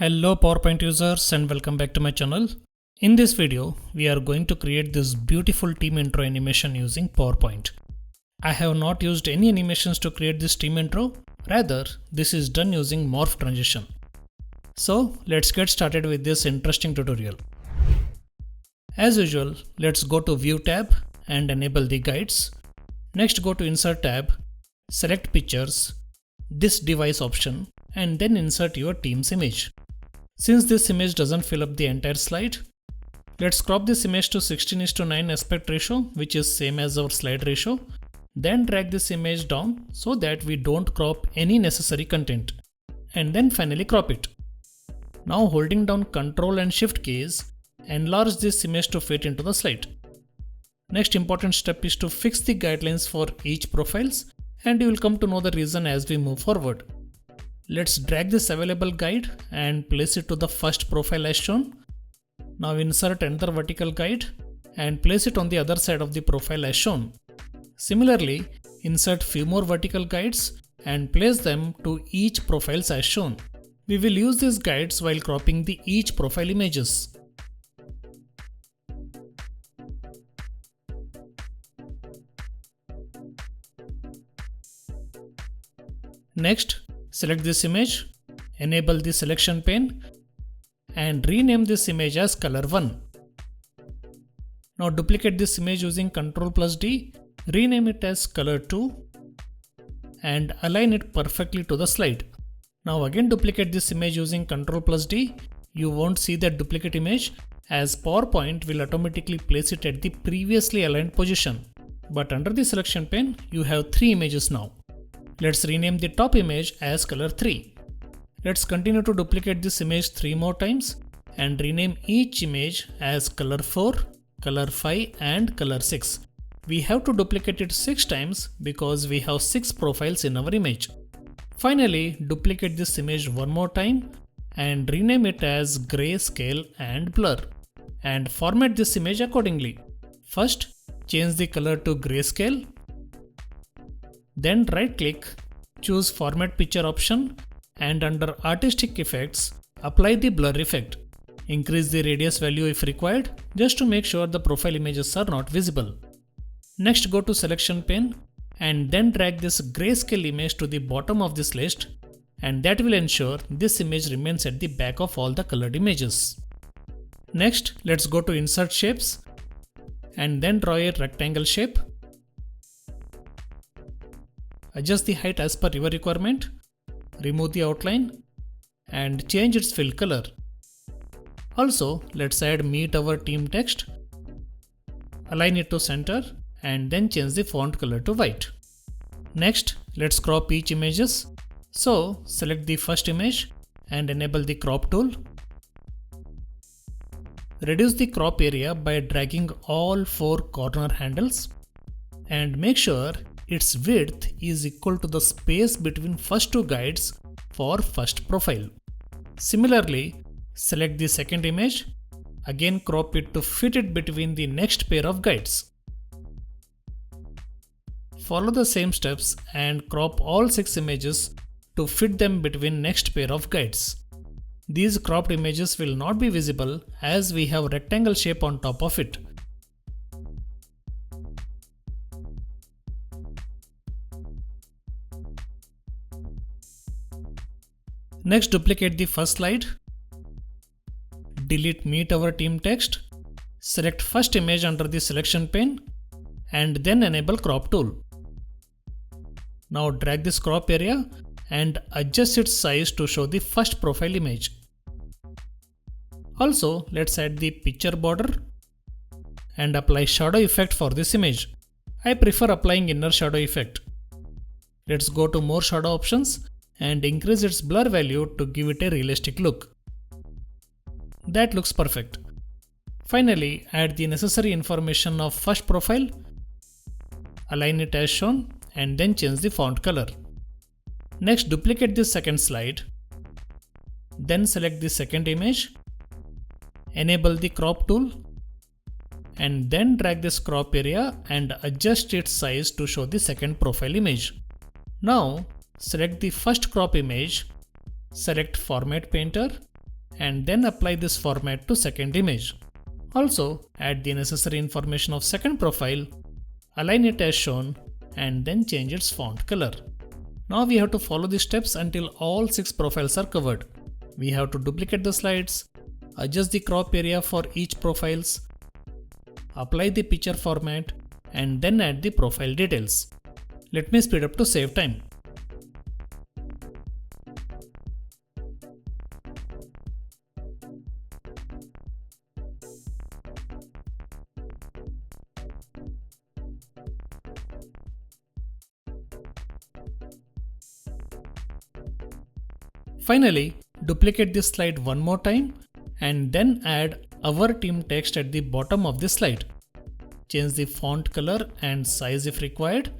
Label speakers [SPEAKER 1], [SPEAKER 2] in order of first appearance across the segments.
[SPEAKER 1] Hello PowerPoint users and welcome back to my channel. In this video, we are going to create this beautiful team intro animation using PowerPoint. I have not used any animations to create this team intro, rather this is done using Morph Transition. So let's get started with this interesting tutorial. As usual, let's go to View tab and enable the guides. Next go to Insert tab, select Pictures, this device option, and then insert your team's image. Since this image doesn't fill up the entire slide, let's crop this image to 16:9 aspect ratio, which is same as our slide ratio. Then drag this image down so that we don't crop any necessary content. And then finally crop it. Now holding down Ctrl and Shift keys, enlarge this image to fit into the slide. Next important step is to fix the guidelines for each profiles, and you will come to know the reason as we move forward. Let's drag this available guide and place it to the first profile as shown. Now insert another vertical guide and place it on the other side of the profile as shown. Similarly, insert few more vertical guides and place them to each profiles as shown. We will use these guides while cropping the each profile images. Next, select this image, enable the selection pane, and rename this image as color 1. Now duplicate this image using Ctrl+D, rename it as color 2, and align it perfectly to the slide. Now again duplicate this image using Ctrl+D. You won't see that duplicate image as PowerPoint will automatically place it at the previously aligned position. But under the selection pane, you have 3 images now. Let's rename the top image as color 3. Let's continue to duplicate this image 3 more times and rename each image as color 4, color 5 and color 6. We have to duplicate it 6 times because we have 6 profiles in our image. Finally, duplicate this image one more time and rename it as grayscale and blur, and format this image accordingly. First, change the color to grayscale. Then right click, choose Format Picture option, and under Artistic Effects, apply the blur effect. Increase the radius value if required, just to make sure the profile images are not visible. Next go to Selection pane and then drag this grayscale image to the bottom of this list, and that will ensure this image remains at the back of all the colored images. Next, let's go to Insert Shapes and then draw a rectangle shape. Adjust the height as per your requirement, remove the outline and change its fill color. Also, let's add Meet Our Team text, align it to center and then change the font color to white. Next, let's crop each images. So, select the first image and enable the crop tool. Reduce the crop area by dragging all 4 corner handles and make sure its width is equal to the space between first 2 guides for first profile. Similarly, select the second image, again crop it to fit it between the next pair of guides. Follow the same steps and crop all 6 images to fit them between next pair of guides. These cropped images will not be visible as we have rectangle shape on top of it. Next, duplicate the first slide, delete Meet Our Team text, select first image under the selection pane and then enable crop tool. Now drag this crop area and adjust its size to show the first profile image. Also, let's add the picture border and apply shadow effect for this image. I prefer applying inner shadow effect. Let's go to more shadow options and increase its blur value to give it a realistic look. That looks perfect. Finally, add the necessary information of first profile, align it as shown and then change the font color. Next, duplicate the second slide, then select the second image, enable the crop tool and then drag this crop area and adjust its size to show the second profile image. Now, select the first crop image, select Format Painter and then apply this format to second image. Also, add the necessary information of second profile, align it as shown, and then change its font color. Now we have to follow the steps until all 6 profiles are covered. We have to duplicate the slides, adjust the crop area for each profiles, apply the picture format, and then add the profile details. Let me speed up to save time. Finally, duplicate this slide one more time and then add our team text at the bottom of the slide. Change the font color and size if required.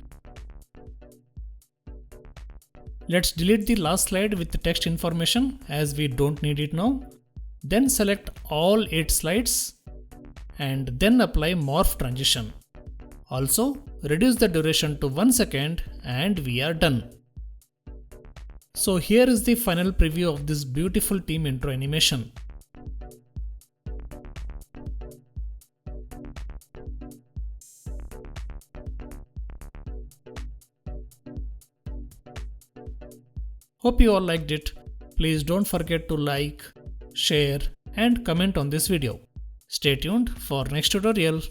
[SPEAKER 1] Let's delete the last slide with the text information as we don't need it now. Then select all 8 slides and then apply Morph Transition. Also, reduce the duration to 1 second and we are done. So here is the final preview of this beautiful team intro animation. Hope you all liked it. Please don't forget to like, share and comment on this video. Stay tuned for next tutorial.